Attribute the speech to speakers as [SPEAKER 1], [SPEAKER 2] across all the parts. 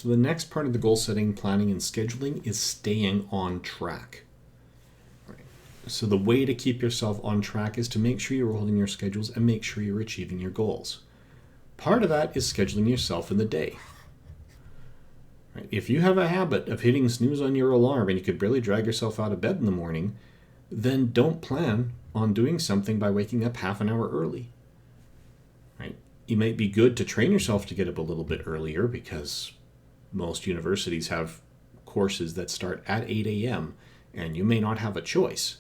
[SPEAKER 1] So the next part of the goal setting, planning, and scheduling is staying on track. Right. So the way to keep yourself on track is to make sure you're holding your schedules and make sure you're achieving your goals. Part of that is scheduling yourself in the day. Right. If you have a habit of hitting snooze on your alarm and you could barely drag yourself out of bed in the morning, then don't plan on doing something by waking up half an hour early. Right. It might be good to train yourself to get up a little bit earlier because most universities have courses that start at 8 a.m. and you may not have a choice.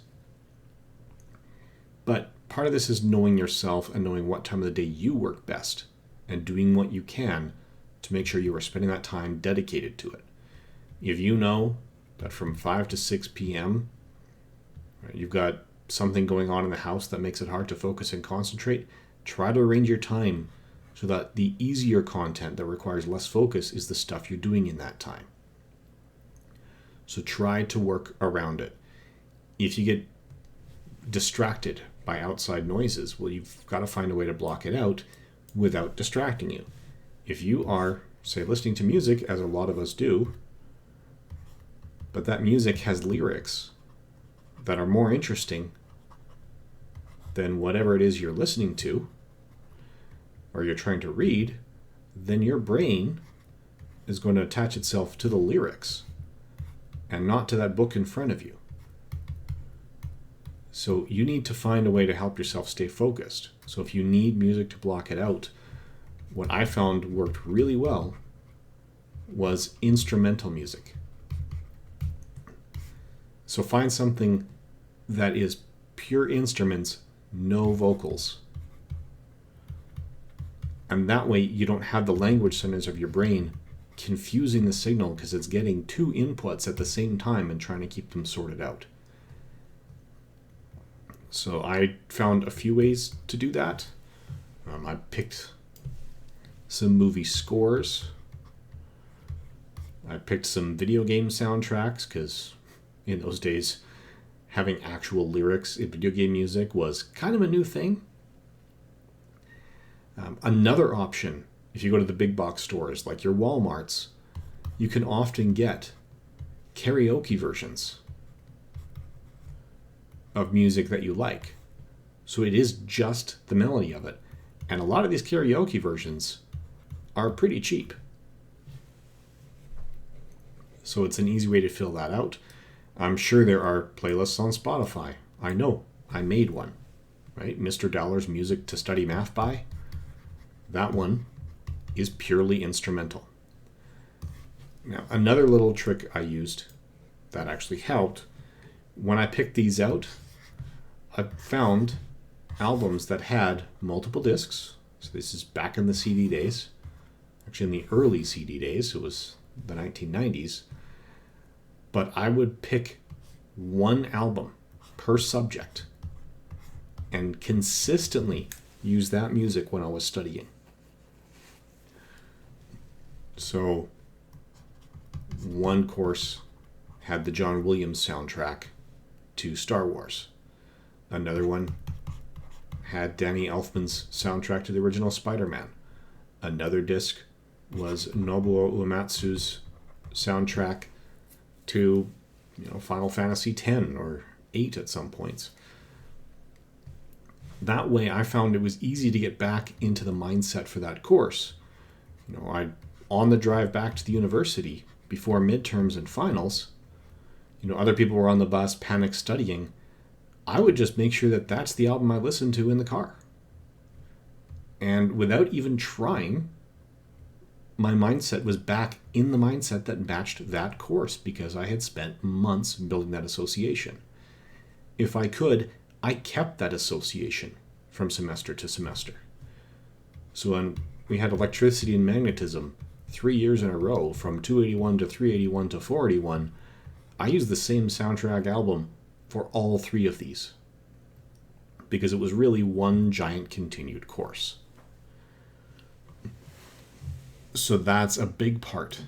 [SPEAKER 1] But part of this is knowing yourself and knowing what time of the day you work best and doing what you can to make sure you are spending that time dedicated to it. If you know that from 5 to 6 p.m. you've got something going on in the house that makes it hard to focus and concentrate, try to arrange your time so that the easier content that requires less focus is the stuff you're doing in that time. So try to work around it. If you get distracted by outside noises, well, you've got to find a way to block it out without distracting you. If you are, say, listening to music, as a lot of us do, but that music has lyrics that are more interesting than whatever it is you're listening to, or you're trying to read, then your brain is going to attach itself to the lyrics and not to that book in front of you. So you need to find a way to help yourself stay focused. So if you need music to block it out, what I found worked really well was instrumental music. So find something that is pure instruments, no vocals. And that way you don't have the language centers of your brain confusing the signal because it's getting two inputs at the same time and trying to keep them sorted out. So I found a few ways to do that. I picked some movie scores. I picked some video game soundtracks because in those days having actual lyrics in video game music was kind of a new thing. Another option, if you go to the big box stores like your Walmarts, you can often get karaoke versions of music that you like. So it is just the melody of it. And a lot of these karaoke versions are pretty cheap. So it's an easy way to fill that out. I'm sure there are playlists on Spotify. I know. I made one. Right? Mr. Dollar's Music to Study Math By. That one is purely instrumental. Now, another little trick I used that actually helped, when I picked these out, I found albums that had multiple discs. So this is back in the CD days. Actually, in the early CD days, it was the 1990s. But I would pick one album per subject and consistently use that music when I was studying. So one course had the John Williams soundtrack to Star Wars. Another one had Danny Elfman's soundtrack to the original Spider-Man. Another disc was Nobuo Uematsu's soundtrack to, Final Fantasy X or 8 at some points. That way I found it was easy to get back into the mindset for that course. On the drive back to the university before midterms and finals, other people were on the bus panic studying. I would just make sure that that's the album I listened to in the car. And without even trying, my mindset was back in the mindset that matched that course because I had spent months building that association. If I could, I kept that association from semester to semester. So when we had electricity and magnetism 3 years in a row, from 281 to 381 to 481, I used the same soundtrack album for all three of these because it was really one giant continued course. So that's a big part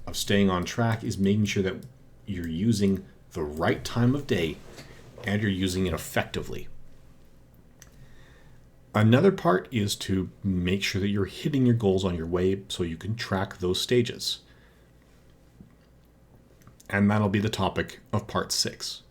[SPEAKER 1] of staying on track, is making sure that you're using the right time of day and you're using it effectively. Another part is to make sure that you're hitting your goals on your way so you can track those stages. And that'll be the topic of part 6.